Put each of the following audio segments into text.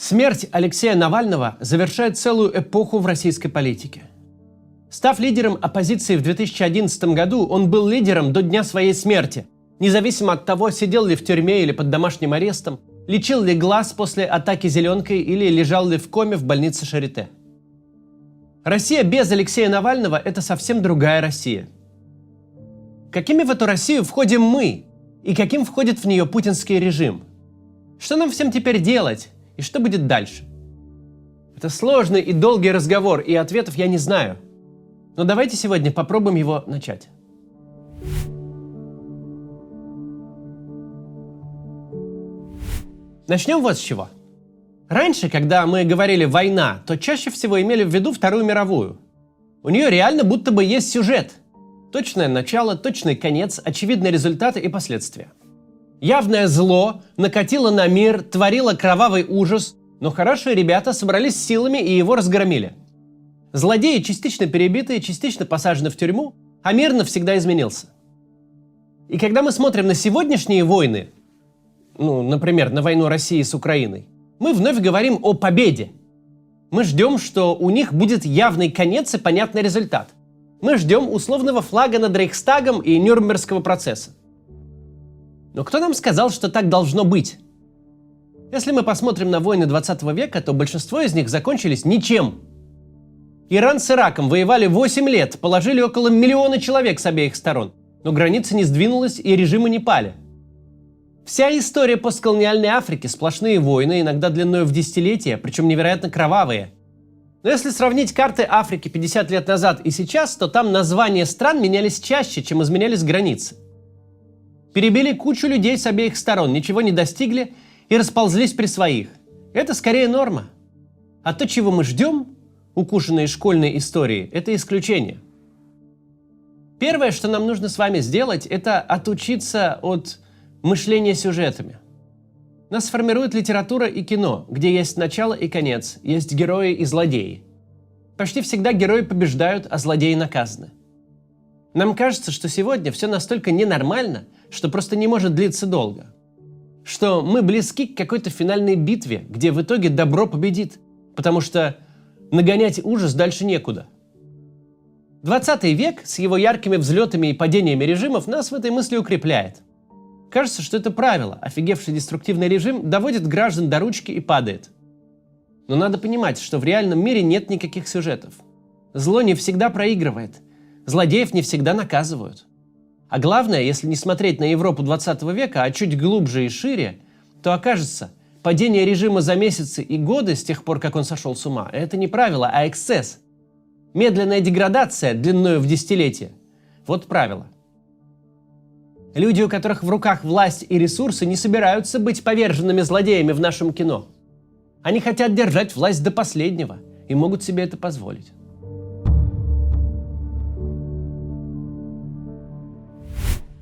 Смерть Алексея Навального завершает целую эпоху в российской политике. Став лидером оппозиции в 2011 году, он был лидером до дня своей смерти, независимо от того, сидел ли в тюрьме или под домашним арестом, лечил ли глаз после атаки зеленкой или лежал ли в коме в больнице Шарите. Россия без Алексея Навального – это совсем другая Россия. Какими в эту Россию входим мы? И каким входит в нее путинский режим? Что нам всем теперь делать? И что будет дальше? Это сложный и долгий разговор, и ответов я не знаю. Но давайте сегодня попробуем его начать. Начнем вот с чего. Раньше, когда мы говорили «война», то чаще всего имели в виду Вторую мировую. У нее реально будто бы есть сюжет. Точное начало, точный конец, очевидные результаты и последствия. Явное зло накатило на мир, творило кровавый ужас, но хорошие ребята собрались с силами и его разгромили. Злодеи частично перебиты, частично посажены в тюрьму, а мир навсегда изменился. И когда мы смотрим на сегодняшние войны, например, на войну России с Украиной, мы вновь говорим о победе. Мы ждем, что у них будет явный конец и понятный результат. Мы ждем условного флага над Рейхстагом и Нюрнбергского процесса. Но кто нам сказал, что так должно быть? Если мы посмотрим на войны 20 века, то большинство из них закончились ничем. Иран с Ираком воевали 8 лет, положили около 1 миллиона человек с обеих сторон, но граница не сдвинулась и режимы не пали. Вся история постколониальной Африки – сплошные войны, иногда длиной в десятилетия, причем невероятно кровавые. Но если сравнить карты Африки 50 лет назад и сейчас, то там названия стран менялись чаще, чем изменялись границы. Перебили кучу людей с обеих сторон, ничего не достигли и расползлись при своих. Это скорее норма. А то, чего мы ждем, укушенные школьной историей, это исключение. Первое, что нам нужно с вами сделать, это отучиться от мышления сюжетами. Нас формирует литература и кино, где есть начало и конец, есть герои и злодеи. Почти всегда герои побеждают, а злодеи наказаны. Нам кажется, что сегодня все настолько ненормально, что просто не может длиться долго. Что мы близки к какой-то финальной битве, где в итоге добро победит, потому что нагонять ужас дальше некуда. 20 век с его яркими взлетами и падениями режимов нас в этой мысли укрепляет. Кажется, что это правило. Офигевший деструктивный режим доводит граждан до ручки и падает. Но надо понимать, что в реальном мире нет никаких сюжетов. Зло не всегда проигрывает. Злодеев не всегда наказывают. А главное, если не смотреть на Европу 20 века, а чуть глубже и шире, то окажется, падение режима за месяцы и годы с тех пор, как он сошел с ума, это не правило, а эксцесс. Медленная деградация длиною в десятилетия. Вот правило. Люди, у которых в руках власть и ресурсы, не собираются быть поверженными злодеями в нашем кино. Они хотят держать власть до последнего и могут себе это позволить.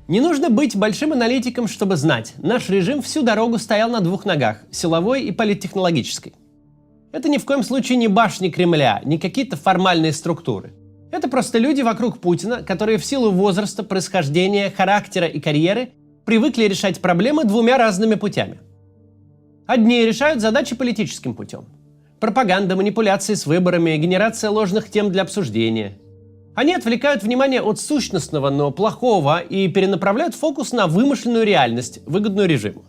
Не нужно быть большим аналитиком, чтобы знать, наш режим всю дорогу стоял на 2 ногах – силовой и политтехнологической. Это ни в коем случае не башни Кремля, не какие-то формальные структуры. Это просто люди вокруг Путина, которые в силу возраста, происхождения, характера и карьеры привыкли решать проблемы 2 разными путями. Одни решают задачи политическим путем. Пропаганда, манипуляции с выборами, генерация ложных тем для обсуждения. Они отвлекают внимание от сущностного, но плохого и перенаправляют фокус на вымышленную реальность, выгодную режиму.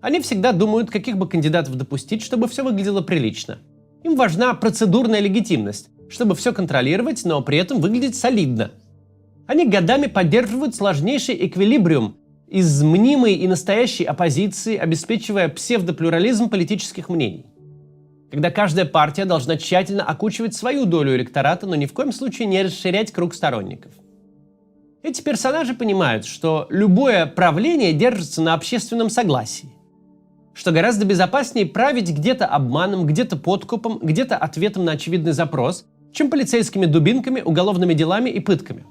Они всегда думают, каких бы кандидатов допустить, чтобы все выглядело прилично. Им важна процедурная легитимность, чтобы все контролировать, но при этом выглядеть солидно. Они годами поддерживают сложнейший эквилибриум из мнимой и настоящей оппозиции, обеспечивая псевдоплюрализм политических мнений. Когда каждая партия должна тщательно окучивать свою долю электората, но ни в коем случае не расширять круг сторонников. Эти персонажи понимают, что любое правление держится на общественном согласии, что гораздо безопаснее править где-то обманом, где-то подкупом, где-то ответом на очевидный запрос, чем полицейскими дубинками, уголовными делами и пытками.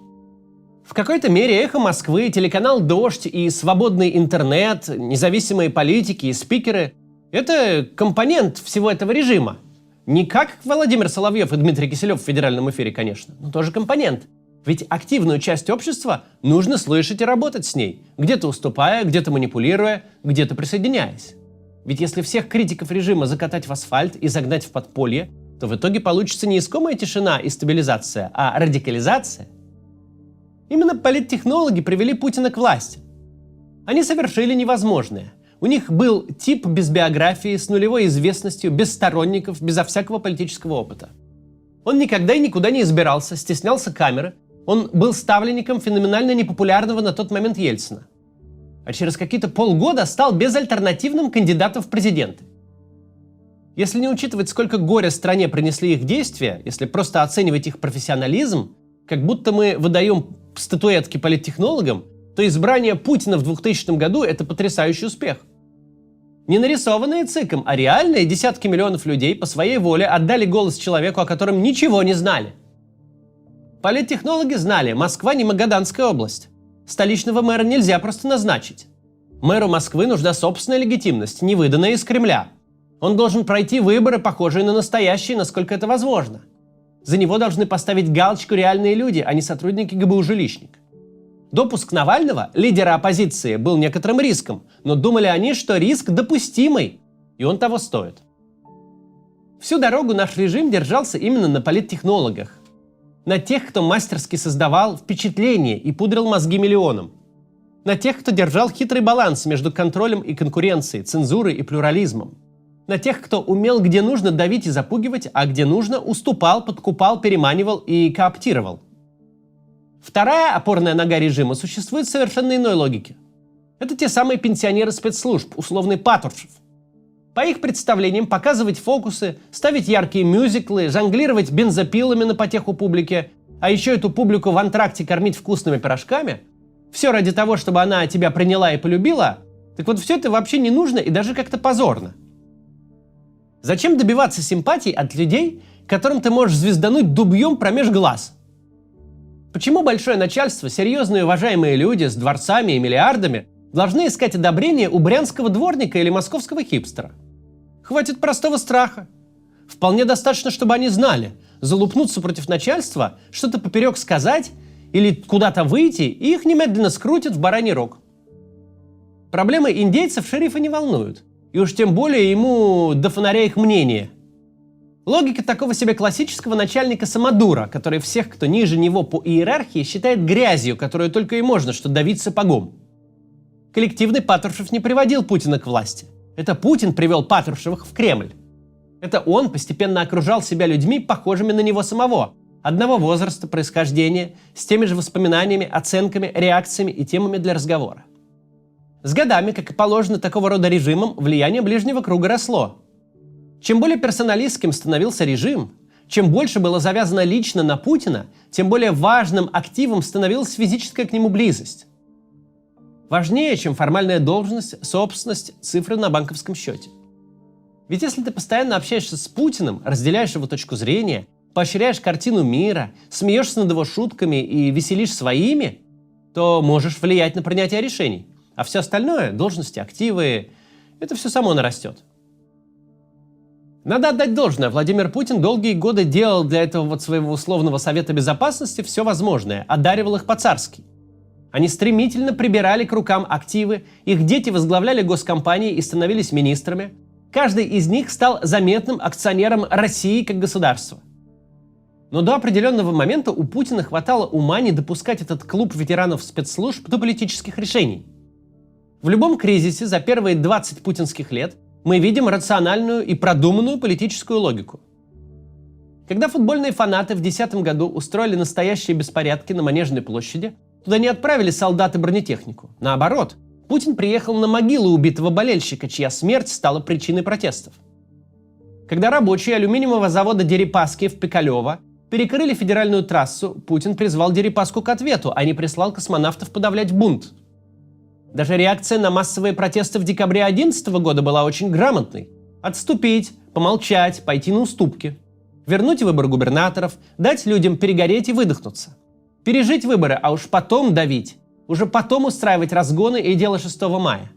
В какой-то мере «Эхо Москвы», телеканал «Дождь» и свободный интернет, независимые политики и спикеры – это компонент всего этого режима. Не как Владимир Соловьев и Дмитрий Киселев в федеральном эфире, конечно, но тоже компонент. Ведь активную часть общества нужно слышать и работать с ней, где-то уступая, где-то манипулируя, где-то присоединяясь. Ведь если всех критиков режима закатать в асфальт и загнать в подполье, то в итоге получится не искомая тишина и стабилизация, а радикализация. Именно политтехнологи привели Путина к власти. Они совершили невозможное. У них был тип без биографии, с нулевой известностью, без сторонников, безо всякого политического опыта. Он никогда и никуда не избирался, стеснялся камеры. Он был ставленником феноменально непопулярного на тот момент Ельцина. А через какие-то полгода стал безальтернативным кандидатом в президенты. Если не учитывать, сколько горя стране принесли их действия, если просто оценивать их профессионализм, как будто мы выдаем статуэтки политтехнологам, то избрание Путина в 2000 году – это потрясающий успех. Не нарисованные ЦИКом, а реальные десятки миллионов людей по своей воле отдали голос человеку, о котором ничего не знали. Политтехнологи знали, Москва не Магаданская область. Столичного мэра нельзя просто назначить. Мэру Москвы нужна собственная легитимность, не выданная из Кремля. Он должен пройти выборы, похожие на настоящие, насколько это возможно. За него должны поставить галочку реальные люди, а не сотрудники ГБУ «Жилищник». Допуск Навального, лидера оппозиции, был некоторым риском, но думали они, что риск допустимый, и он того стоит. Всю дорогу наш режим держался именно на политтехнологах. На тех, кто мастерски создавал впечатление и пудрил мозги миллионам. На тех, кто держал хитрый баланс между контролем и конкуренцией, цензурой и плюрализмом. На тех, кто умел где нужно давить и запугивать, а где нужно уступал, подкупал, переманивал и кооптировал. Вторая опорная нога режима существует в совершенно иной логике. Это те самые пенсионеры спецслужб, условный Патрушев. По их представлениям показывать фокусы, ставить яркие мюзиклы, жонглировать бензопилами на потеху публике, а еще эту публику в антракте кормить вкусными пирожками – все ради того, чтобы она тебя приняла и полюбила, так вот все это вообще не нужно и даже как-то позорно. Зачем добиваться симпатий от людей, которым ты можешь звездануть дубьем промеж глаз? Почему большое начальство, серьезные уважаемые люди с дворцами и миллиардами должны искать одобрение у брянского дворника или московского хипстера? Хватит простого страха. Вполне достаточно, чтобы они знали, залупнуться против начальства, что-то поперек сказать или куда-то выйти, и их немедленно скрутят в бараний рог. Проблемы индейцев шерифа не волнуют, и уж тем более ему до фонаря их мнение. Логика такого себе классического начальника самодура, который всех, кто ниже него по иерархии, считает грязью, которую только и можно, что давить сапогом. Коллективный Патрушев не приводил Путина к власти. Это Путин привел Патрушевых в Кремль. Это он постепенно окружал себя людьми, похожими на него самого. Одного возраста, происхождения, с теми же воспоминаниями, оценками, реакциями и темами для разговора. С годами, как и положено такого рода режимам, влияние ближнего круга росло. Чем более персоналистским становился режим, чем больше было завязано лично на Путина, тем более важным активом становилась физическая к нему близость. Важнее, чем формальная должность, собственность, цифры на банковском счете. Ведь если ты постоянно общаешься с Путиным, разделяешь его точку зрения, поощряешь картину мира, смеешься над его шутками и веселишь своими, то можешь влиять на принятие решений. А все остальное, должности, активы, это все само нарастет. Надо отдать должное, Владимир Путин долгие годы делал для этого вот своего условного Совета Безопасности все возможное, одаривал их по-царски. Они стремительно прибирали к рукам активы, их дети возглавляли госкомпании и становились министрами. Каждый из них стал заметным акционером России как государства. Но до определенного момента у Путина хватало ума не допускать этот клуб ветеранов спецслужб до политических решений. В любом кризисе за первые 20 путинских лет мы видим рациональную и продуманную политическую логику. Когда футбольные фанаты в 2010 году устроили настоящие беспорядки на Манежной площади, туда не отправили солдат и бронетехнику. Наоборот, Путин приехал на могилу убитого болельщика, чья смерть стала причиной протестов. Когда рабочие алюминиевого завода Дерипаски в Пикалево перекрыли федеральную трассу, Путин призвал Дерипаску к ответу, а не прислал космонавтов подавлять бунт. Даже реакция на массовые протесты в декабре 2011 года была очень грамотной. Отступить, помолчать, пойти на уступки. Вернуть выборы губернаторов, дать людям перегореть и выдохнуться. Пережить выборы, а уж потом давить. Уже потом устраивать разгоны и дело 6 мая.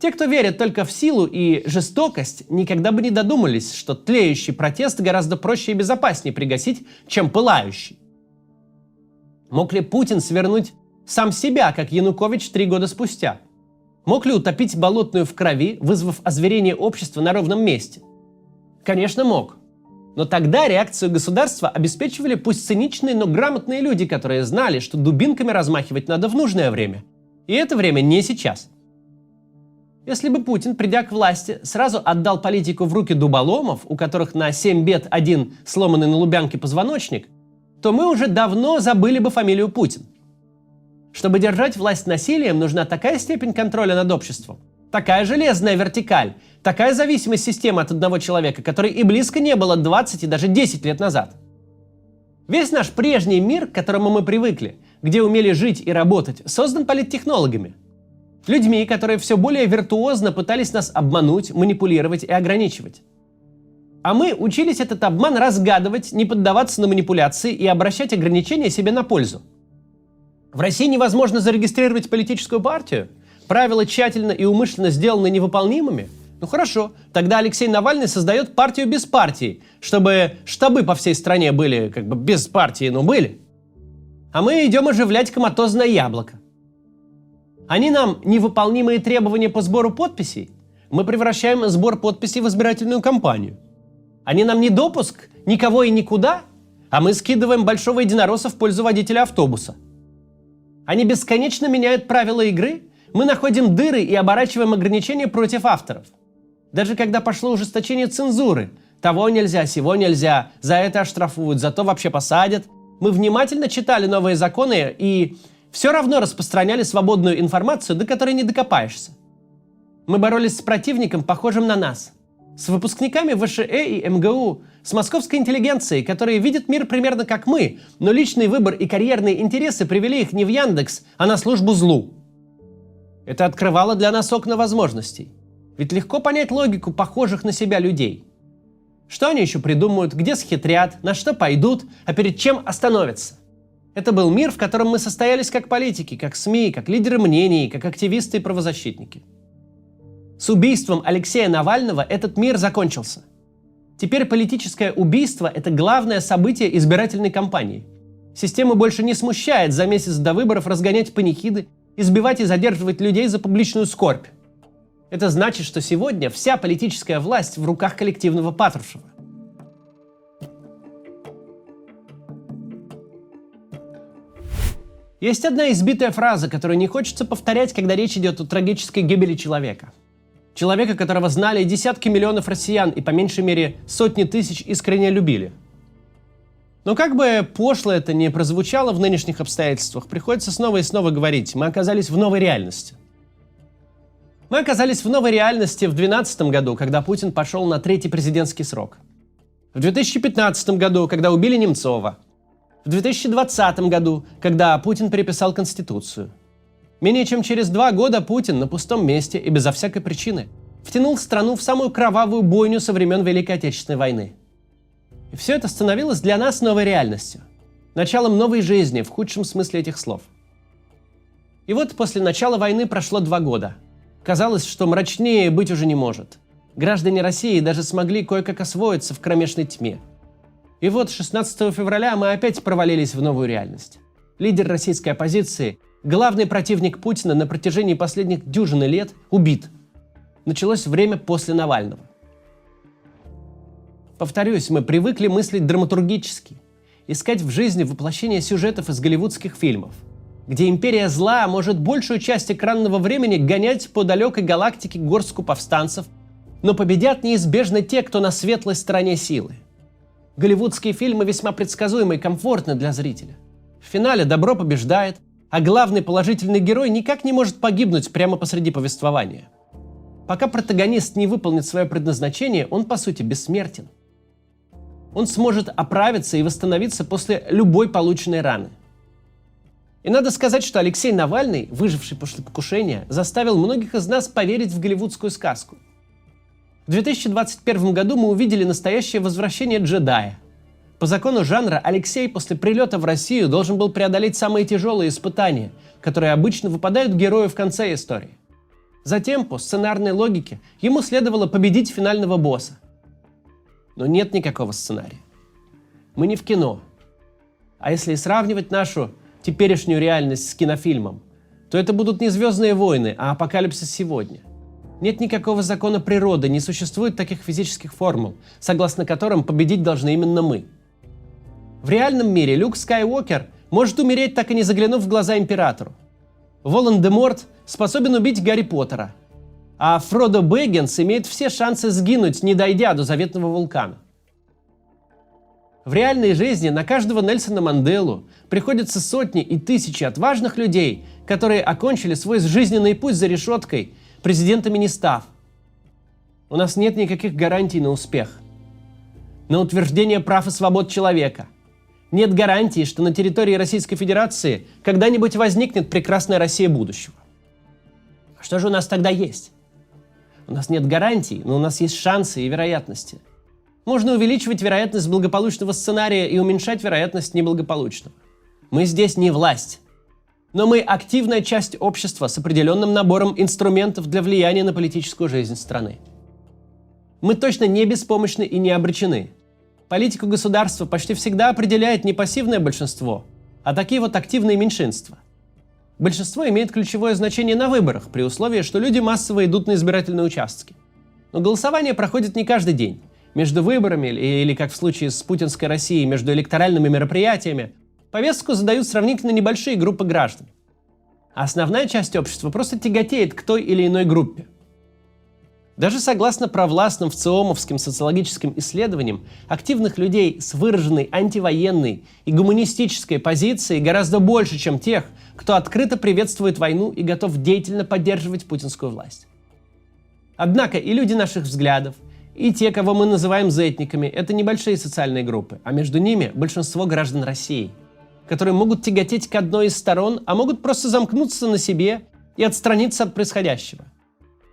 Те, кто верит только в силу и жестокость, никогда бы не додумались, что тлеющий протест гораздо проще и безопаснее пригасить, чем пылающий. Мог ли Путин свернуть сам себя, как Янукович 3 года спустя? Мог ли утопить болотную в крови, вызвав озверение общества на ровном месте? Конечно, мог. Но тогда реакцию государства обеспечивали пусть циничные, но грамотные люди, которые знали, что дубинками размахивать надо в нужное время. И это время не сейчас. Если бы Путин, придя к власти, сразу отдал политику в руки дуболомов, у которых на 7 бед один сломанный на Лубянке позвоночник, то мы уже давно забыли бы фамилию Путин. Чтобы держать власть насилием, нужна такая степень контроля над обществом, такая железная вертикаль, такая зависимость системы от одного человека, которой и близко не было 20 и даже 10 лет назад. Весь наш прежний мир, к которому мы привыкли, где умели жить и работать, создан политтехнологами. Людьми, которые все более виртуозно пытались нас обмануть, манипулировать и ограничивать. А мы учились этот обман разгадывать, не поддаваться на манипуляции и обращать ограничения себе на пользу. В России невозможно зарегистрировать политическую партию? Правила тщательно и умышленно сделаны невыполнимыми? Ну хорошо, тогда Алексей Навальный создает партию без партии, чтобы штабы по всей стране были как бы без партии, но были. А мы идем оживлять коматозное яблоко. Они нам невыполнимые требования по сбору подписей? Мы превращаем сбор подписей в избирательную кампанию. Они нам не допуск никого и никуда? А мы скидываем большого единоросса в пользу водителя автобуса. Они бесконечно меняют правила игры? Мы находим дыры и оборачиваем ограничения против авторов. Даже когда пошло ужесточение цензуры, того нельзя, сего нельзя, за это оштрафуют, зато вообще посадят. Мы внимательно читали новые законы и все равно распространяли свободную информацию, до которой не докопаешься. Мы боролись с противником, похожим на нас. С выпускниками ВШЭ и МГУ, с московской интеллигенцией, которые видят мир примерно как мы, но личный выбор и карьерные интересы привели их не в Яндекс, а на службу злу. Это открывало для нас окна возможностей. Ведь легко понять логику похожих на себя людей. Что они еще придумают, где схитрят, на что пойдут, а перед чем остановятся. Это был мир, в котором мы состоялись как политики, как СМИ, как лидеры мнений, как активисты и правозащитники. С убийством Алексея Навального этот мир закончился. Теперь политическое убийство – это главное событие избирательной кампании. Система больше не смущает за месяц до выборов разгонять панихиды, избивать и задерживать людей за публичную скорбь. Это значит, что сегодня вся политическая власть в руках коллективного Патрушева. Есть одна избитая фраза, которую не хочется повторять, когда речь идет о трагической гибели человека. Человека, которого знали десятки миллионов россиян и по меньшей мере сотни тысяч искренне любили. Но как бы пошло это ни прозвучало в нынешних обстоятельствах, приходится снова и снова говорить, мы оказались в новой реальности. Мы оказались в новой реальности в 2012 году, когда Путин пошел на 3-й президентский срок. В 2015 году, когда убили Немцова. В 2020 году, когда Путин переписал Конституцию. Менее чем через 2 года Путин на пустом месте и безо всякой причины втянул страну в самую кровавую бойню со времен Великой Отечественной войны. И все это становилось для нас новой реальностью. Началом новой жизни, в худшем смысле этих слов. И вот после начала войны прошло 2 года. Казалось, что мрачнее быть уже не может. Граждане России даже смогли кое-как освоиться в кромешной тьме. И вот 16 февраля мы опять провалились в новую реальность. Лидер российской оппозиции, главный противник Путина на протяжении последних дюжины лет, убит. Началось время после Навального. Повторюсь, мы привыкли мыслить драматургически, искать в жизни воплощение сюжетов из голливудских фильмов, где империя зла может большую часть экранного времени гонять по далекой галактике горстку повстанцев, но победят неизбежно те, кто на светлой стороне силы. Голливудские фильмы весьма предсказуемы и комфортны для зрителя. В финале добро побеждает, а главный положительный герой никак не может погибнуть прямо посреди повествования. Пока протагонист не выполнит свое предназначение, он по сути бессмертен. Он сможет оправиться и восстановиться после любой полученной раны. И надо сказать, что Алексей Навальный, выживший после покушения, заставил многих из нас поверить в голливудскую сказку. В 2021 году мы увидели настоящее возвращение джедая. По закону жанра Алексей после прилета в Россию должен был преодолеть самые тяжелые испытания, которые обычно выпадают герою в конце истории. Затем, по сценарной логике, ему следовало победить финального босса. Но нет никакого сценария. Мы не в кино. А если сравнивать нашу теперешнюю реальность с кинофильмом, то это будут не «Звездные войны», а апокалипсис сегодня. Нет никакого закона природы, не существует таких физических формул, согласно которым победить должны именно мы. В реальном мире Люк Скайуокер может умереть, так и не заглянув в глаза императору. Волан-де-Морт способен убить Гарри Поттера, а Фродо Бэггинс имеет все шансы сгинуть, не дойдя до заветного вулкана. В реальной жизни на каждого Нельсона Манделу приходятся сотни и тысячи отважных людей, которые окончили свой жизненный путь за решеткой, президентами не став. У нас нет никаких гарантий на успех, на утверждение прав и свобод человека. Нет гарантии, что на территории Российской Федерации когда-нибудь возникнет прекрасная Россия будущего. Что же у нас тогда есть? У нас нет гарантий, но у нас есть шансы и вероятности. Можно увеличивать вероятность благополучного сценария и уменьшать вероятность неблагополучного. Мы здесь не власть, но мы активная часть общества с определенным набором инструментов для влияния на политическую жизнь страны. Мы точно не беспомощны и не обречены. Политику государства почти всегда определяет не пассивное большинство, а такие вот активные меньшинства. Большинство имеет ключевое значение на выборах, при условии, что люди массово идут на избирательные участки. Но голосование проходит не каждый день. Между выборами или, как в случае с путинской Россией, между электоральными мероприятиями, повестку задают сравнительно небольшие группы граждан. А основная часть общества просто тяготеет к той или иной группе. Даже согласно провластным вциомовским социологическим исследованиям, активных людей с выраженной антивоенной и гуманистической позицией гораздо больше, чем тех, кто открыто приветствует войну и готов деятельно поддерживать путинскую власть. Однако и люди наших взглядов, и те, кого мы называем зетниками, это небольшие социальные группы, а между ними большинство граждан России, которые могут тяготеть к одной из сторон, а могут просто замкнуться на себе и отстраниться от происходящего.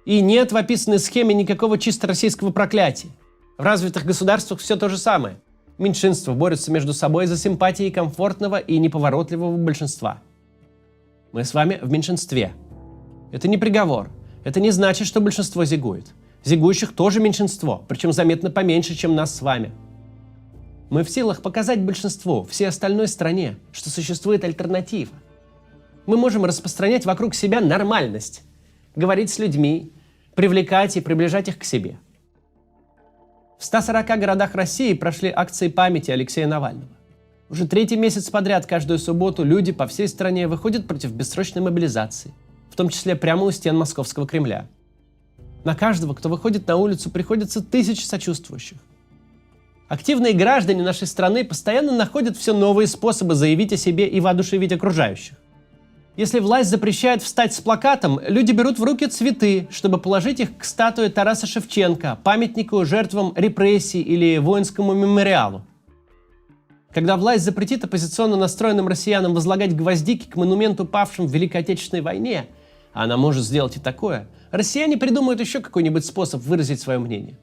И нет в описанной схеме никакого чисто российского проклятия. В развитых государствах все то же самое. Меньшинства борются между собой за симпатии комфортного и неповоротливого большинства. Мы с вами в меньшинстве. Это не приговор. Это не значит, что большинство зигует. Зигующих тоже меньшинство, причем заметно поменьше, чем нас с вами. Мы в силах показать большинству, всей остальной стране, что существует альтернатива. Мы можем распространять вокруг себя нормальность, говорить с людьми, привлекать и приближать их к себе. В 140 городах России прошли акции памяти Алексея Навального. Уже третий месяц подряд каждую субботу люди по всей стране выходят против бессрочной мобилизации, в том числе прямо у стен Московского Кремля. На каждого, кто выходит на улицу, приходится тысячи сочувствующих. Активные граждане нашей страны постоянно находят все новые способы заявить о себе и воодушевить окружающих. Если власть запрещает встать с плакатом, люди берут в руки цветы, чтобы положить их к статуе Тараса Шевченко, памятнику жертвам репрессий или воинскому мемориалу. Когда власть запретит оппозиционно настроенным россиянам возлагать гвоздики к монументу павшим в Великой Отечественной войне, а она может сделать и такое, россияне придумают еще какой-нибудь способ выразить свое мнение.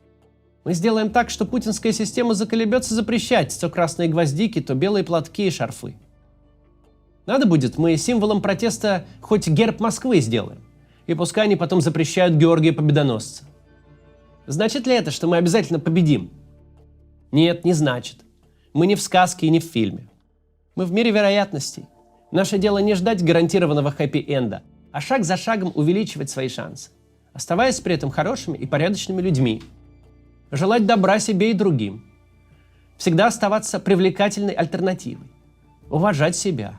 Мы сделаем так, что путинская система заколебется запрещать то красные гвоздики, то белые платки и шарфы. Надо будет, мы символом протеста хоть герб Москвы сделаем. И пускай они потом запрещают Георгия Победоносца. Значит ли это, что мы обязательно победим? Нет, не значит. Мы не в сказке и не в фильме. Мы в мире вероятностей. Наше дело не ждать гарантированного хэппи-энда, а шаг за шагом увеличивать свои шансы, оставаясь при этом хорошими и порядочными людьми. Желать добра себе и другим. Всегда оставаться привлекательной альтернативой. Уважать себя.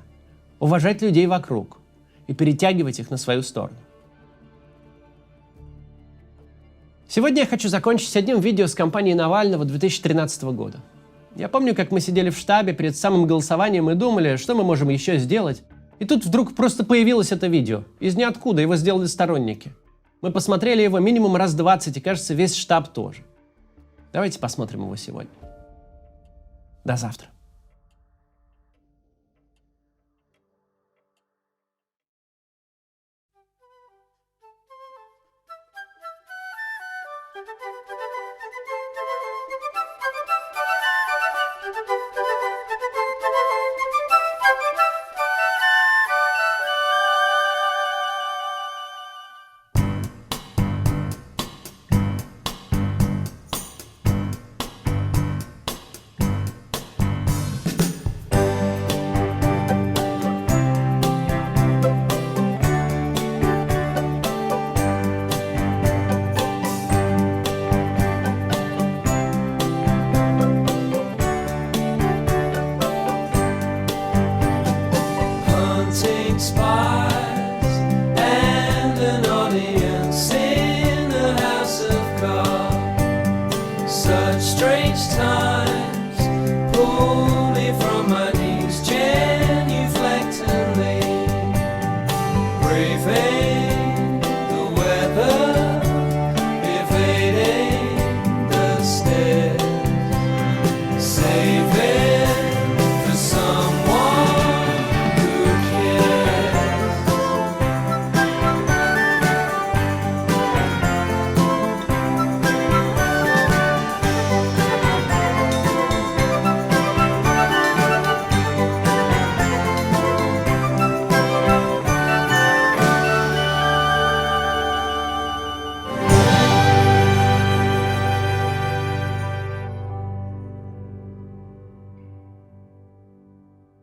Уважать людей вокруг и перетягивать их на свою сторону. Сегодня я хочу закончить одним видео с кампанией Навального 2013 года. Я помню, как мы сидели в штабе перед самым голосованием и думали, что мы можем еще сделать. И тут вдруг просто появилось это видео. Из ниоткуда его сделали сторонники. Мы посмотрели его минимум раз 20, и, кажется, весь штаб тоже. Давайте посмотрим его сегодня. До завтра. Such strange times pull